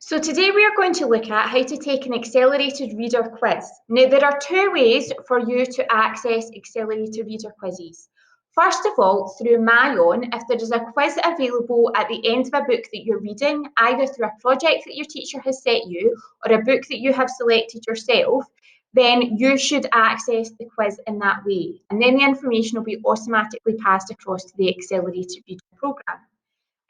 So today we are going to look at how to take an accelerated reader quiz. Now there are two ways for you to access accelerated reader quizzes. First of all, through MyOn, if there is a quiz available at the end of a book that you're reading, either through a project that your teacher has set you or a book that you have selected yourself, then you should access the quiz in that way. And then the information will be automatically passed across to the accelerated reader programme.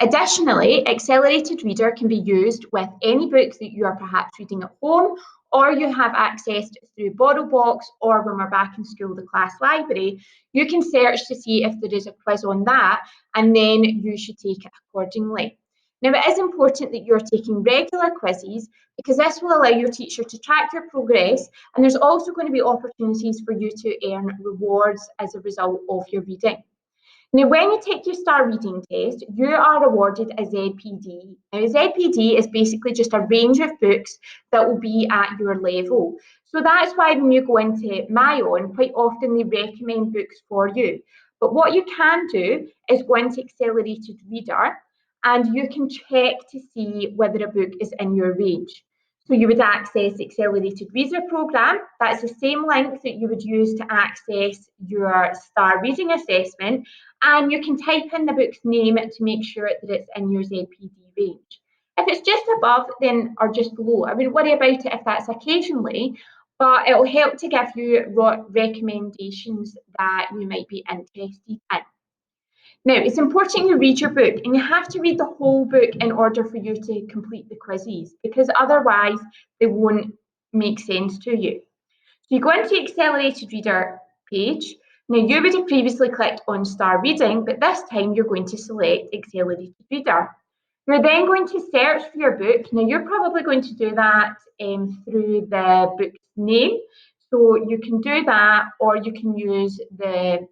Additionally, Accelerated Reader can be used with any book that you are perhaps reading at home or you have accessed through BorrowBox, or when we're back in school, the class library. You can search to see if there is a quiz on that, and then you should take it accordingly. Now, it is important that you're taking regular quizzes because this will allow your teacher to track your progress, and there's also going to be opportunities for you to earn rewards as a result of your reading. Now, when you take your STAR reading test, you are awarded a ZPD. Now, a ZPD is basically just a range of books that will be at your level. So that's why when you go into MyOn, quite often they recommend books for you. But what you can do is go into Accelerated Reader and you can check to see whether a book is in your range. So you would access Accelerated Reader Programme. That's the same link that you would use to access your STAR reading assessment. And you can type in the book's name to make sure that it's in your ZPD range. If it's just above then or just below, I wouldn't worry about it if that's occasionally, but it will help to give you recommendations that you might be interested in. Now, it's important you read your book, and you have to read the whole book in order for you to complete the quizzes, because otherwise they won't make sense to you. So you go into the Accelerated Reader page. Now, you would have previously clicked on STAR Reading, but this time you're going to select Accelerated Reader. You're then going to search for your book. Now, you're probably going to do that through the book's name. So you can do that, or you can use the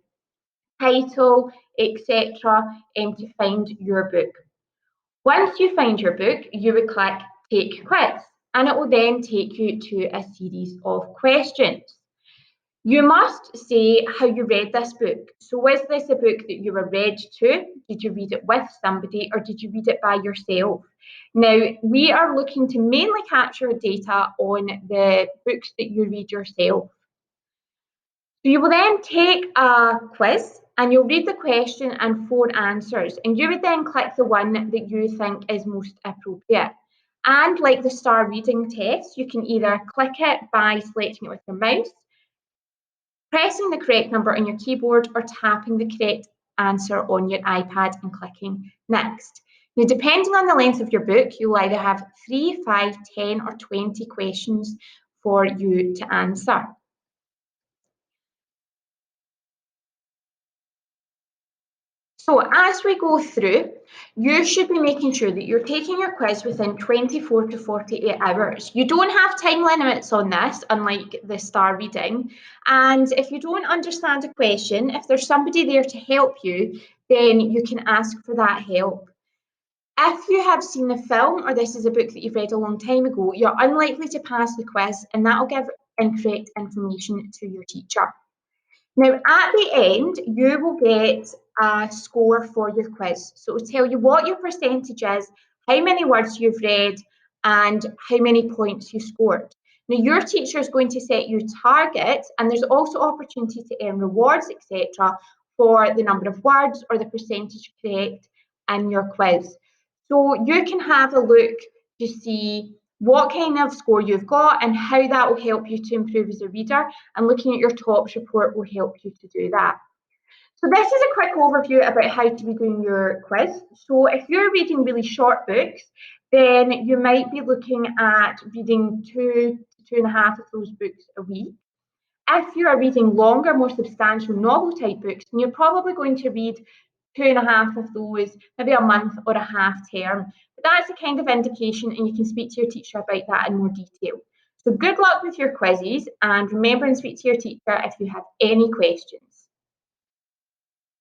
title, etc., to find your book. Once you find your book, you would click Take Quiz, and it will then take you to a series of questions. You must say how you read this book. So was this a book that you were read to? Did you read it with somebody, or did you read it by yourself? Now, we are looking to mainly capture data on the books that you read yourself. So you will then take a quiz and you'll read the question and 4 answers, and you would then click the one that you think is most appropriate. And like the STAR reading test, you can either click it by selecting it with your mouse, pressing the correct number on your keyboard, or tapping the correct answer on your iPad and clicking next. Now, depending on the length of your book, you'll either have 3, 5, 10, or 20 questions for you to answer. So as we go through, you should be making sure that you're taking your quiz within 24 to 48 hours. You don't have time limits on this, unlike the STAR reading. And if you don't understand a question, if there's somebody there to help you, then you can ask for that help. If you have seen the film, or this is a book that you've read a long time ago, you're unlikely to pass the quiz, and that will give incorrect information to your teacher. Now, at the end, you will get a score for your quiz. So it will tell you what your percentage is, how many words you've read, and how many points you scored. Now, your teacher is going to set you targets, and there's also opportunity to earn rewards, etc., for the number of words or the percentage correct in your quiz. So you can have a look to see what kind of score you've got and how that will help you to improve as a reader, and looking at your TOPS report will help you to do that. So this is a quick overview about how to be doing your quiz. So if you're reading really short books, then you might be looking at reading 2 to 2.5 of those books a week. If you are reading longer, more substantial novel type books, then you're probably going to read 2.5 of those, maybe a month or a half term. But that's a kind of indication, and you can speak to your teacher about that in more detail. So good luck with your quizzes, and remember and speak to your teacher if you have any questions.